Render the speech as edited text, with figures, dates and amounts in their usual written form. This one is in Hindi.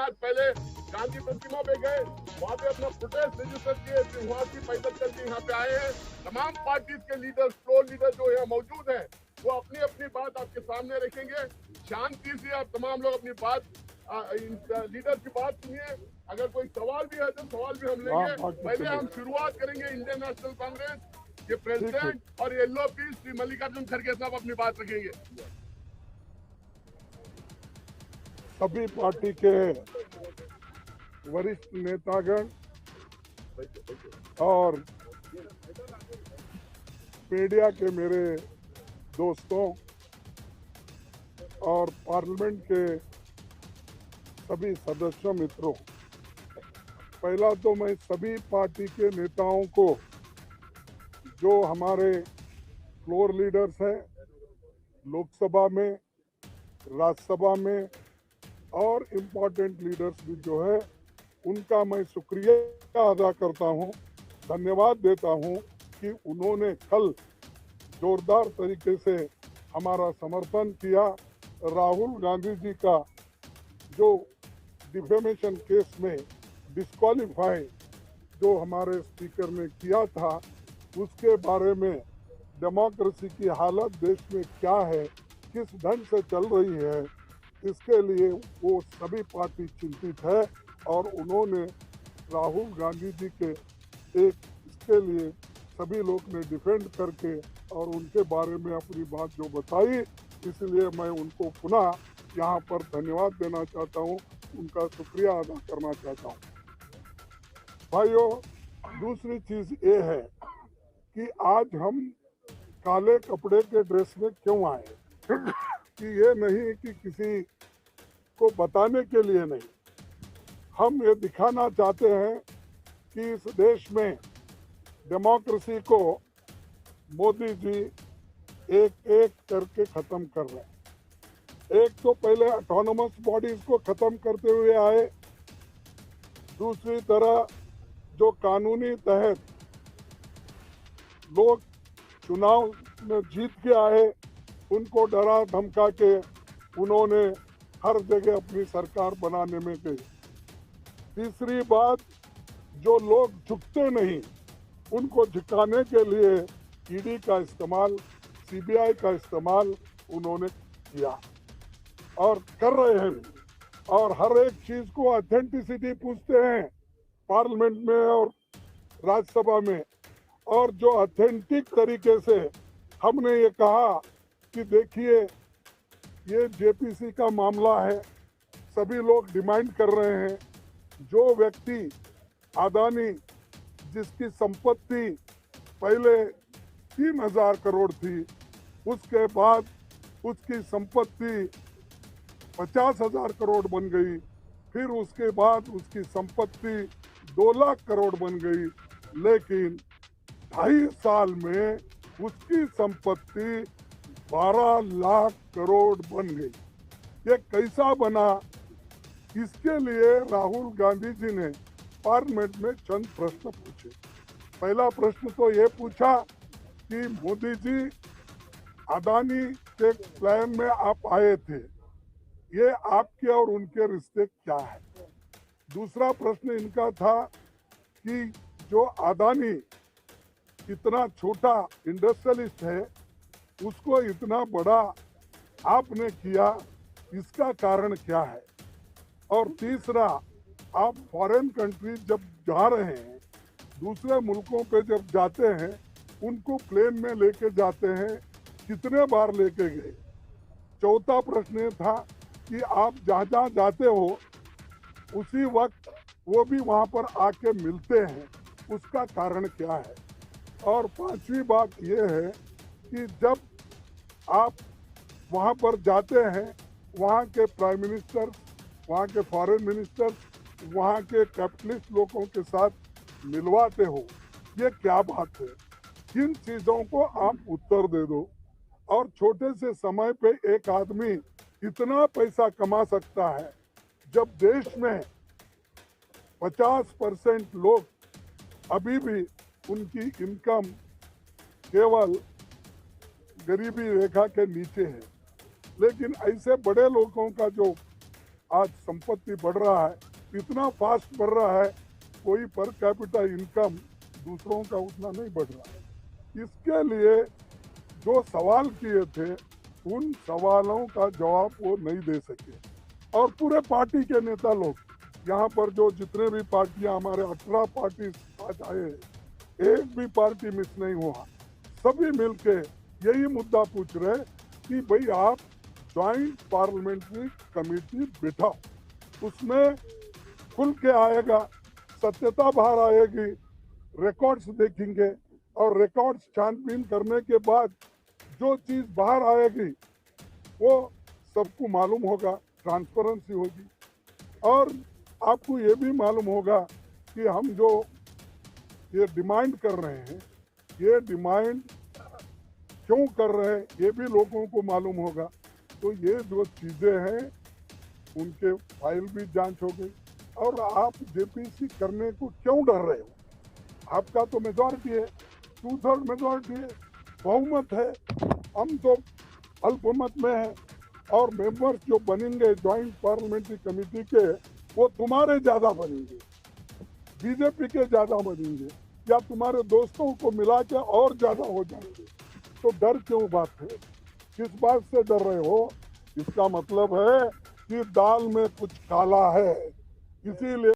आज पहले गांधी प्रतिमा पे गए, वहाँ पे अपना प्रोटेस्ट रजिस्टर किए, फिर वहाँ की पैदल चल के यहाँ पे आए हैं। तमाम पार्टीज के लीडर, फ्लोर लीडर जो यहाँ मौजूद हैं, वो अपनी अपनी बात आपके सामने रखेंगे। शांति से आप तमाम लोग अपनी बात लीडर की बात सुनिए। अगर कोई सवाल भी है तो सवाल भी हम लेंगे। पहले हम शुरुआत करेंगे इंडियन नेशनल कांग्रेस के प्रेसिडेंट और येलो पीस श्री मल्लिकार्जुन खड़गे साहब अपनी बात रखेंगे। सभी पार्टी के वरिष्ठ नेतागण और मीडिया के मेरे दोस्तों और पार्लियामेंट के सभी सदस्यों मित्रों, पहला तो मैं सभी पार्टी के नेताओं को, जो हमारे फ्लोर लीडर्स हैं लोकसभा में, राज्यसभा में और इम्पोर्टेंट लीडर्स भी जो है, उनका मैं शुक्रिया अदा करता हूं, धन्यवाद देता हूं कि उन्होंने कल जोरदार तरीके से हमारा समर्थन किया। राहुल गांधी जी का जो डिफेमेशन केस में डिस्क्वालीफाई जो हमारे स्पीकर ने किया था, उसके बारे में डेमोक्रेसी की हालत देश में क्या है, किस ढंग से चल रही है, इसके लिए वो सभी पार्टी चिंतित है और उन्होंने राहुल गांधी जी के इसके लिए सभी लोग ने डिफेंड करके और उनके बारे में अपनी बात जो बताई, इसलिए मैं उनको पुनः यहाँ पर धन्यवाद देना चाहता हूँ, उनका शुक्रिया अदा करना चाहता हूँ। भाइयों, दूसरी चीज ये है कि आज हम काले कपड़े के ड्रेस में क्यों आए कि ये नहीं कि किसी को बताने के लिए नहीं, हम ये दिखाना चाहते हैं कि इस देश में डेमोक्रेसी को मोदी जी एक एक करके खत्म कर रहे हैं। एक तो पहले ऑटोनोमस बॉडीज को खत्म करते हुए आए, दूसरी तरह जो कानूनी तहत लोग चुनाव में जीत के आए, उनको डरा धमका के उन्होंने हर जगह अपनी सरकार बनाने में गई। तीसरी बात, जो लोग झुकते नहीं उनको झुकाने के लिए ईडी का इस्तेमाल, सीबीआई का इस्तेमाल उन्होंने किया और कर रहे हैं, और हर एक चीज को ऑथेंटिसिटी पूछते हैं पार्लियामेंट में और राज्यसभा में। और जो ऑथेंटिक तरीके से हमने ये कहा कि देखिए ये जेपीसी का मामला है, सभी लोग डिमांड कर रहे हैं, जो व्यक्ति अदानी जिसकी संपत्ति पहले 3000 करोड़ थी, उसके बाद उसकी संपत्ति 50,000 करोड़ बन गई, फिर उसके बाद उसकी संपत्ति 2 लाख करोड़ बन गई, लेकिन 2.5 साल में उसकी संपत्ति 12 लाख करोड़ बन गई। ये कैसा बना, इसके लिए राहुल गांधी जी ने पार्लियामेंट में चंद प्रश्न पूछे। पहला प्रश्न तो ये पूछा कि मोदी जी, अदानी के प्लान में आप आए थे, ये आपके और उनके रिश्ते क्या है। दूसरा प्रश्न इनका था कि जो अदानी इतना छोटा इंडस्ट्रियलिस्ट है, उसको इतना बड़ा आपने किया, इसका कारण क्या है। और तीसरा, आप फॉरेन कंट्रीज जब जा रहे हैं, दूसरे मुल्कों पे जब जाते हैं, उनको प्लेन में लेके जाते हैं, कितने बार लेके गए। चौथा प्रश्न ये था कि आप जहाँ जहाँ जाते हो उसी वक्त वो भी वहाँ पर आके मिलते हैं, उसका कारण क्या है। और पांचवी बात ये है कि जब आप वहाँ पर जाते हैं, वहाँ के प्राइम मिनिस्टर, वहाँ के फॉरेन मिनिस्टर, वहाँ के कैपिटलिस्ट लोगों के साथ मिलवाते हो, ये क्या बात है। किन चीज़ों को आप उत्तर दे दो। और छोटे से समय पे एक आदमी इतना पैसा कमा सकता है, जब देश में 50% लोग अभी भी उनकी इनकम केवल गरीबी रेखा के नीचे है। लेकिन ऐसे बड़े लोगों का जो आज संपत्ति बढ़ रहा है, इतना फास्ट बढ़ रहा है, कोई पर कैपिटा इनकम दूसरों का उतना नहीं बढ़ रहा है। इसके लिए जो सवाल किए थे उन सवालों का जवाब वो नहीं दे सके। और पूरे पार्टी के नेता लोग यहाँ पर जो जितने भी पार्टियां हमारे 18 पार्टी आज आए हैं, एक भी पार्टी मिस नहीं हुआ, सभी मिलके यही मुद्दा पूछ रहे कि भाई आप ज्वाइंट पार्लियामेंट्री कमेटी बिठाओ, उसमें खुल के आएगा, सत्यता बाहर आएगी, रिकॉर्ड्स देखेंगे और रिकॉर्ड्स छानबीन करने के बाद जो चीज बाहर आएगी वो सबको मालूम होगा, ट्रांसपेरेंसी होगी। और आपको ये भी मालूम होगा कि हम जो ये डिमांड कर रहे हैं, ये डिमांड क्यों कर रहे हैं, ये भी लोगों को मालूम होगा। तो ये जो चीज़ें हैं उनके फाइल भी जांच हो गई। और आप जेपीसी करने को क्यों डर रहे हो? आपका तो मेजॉरिटी है, 2/3 मेजॉरिटी है, बहुमत है, हम तो अल्पमत में है। और मेंबर्स जो बनेंगे ज्वाइंट पार्लियामेंट्री कमेटी के, वो तुम्हारे ज़्यादा बनेंगे, बीजेपी के ज़्यादा बनेंगे, या तुम्हारे दोस्तों को मिला के और ज़्यादा हो जाएंगे। तो डर क्यों बात है? किस बात से डर रहे हो? इसका मतलब है कि दाल में कुछ काला है, इसीलिए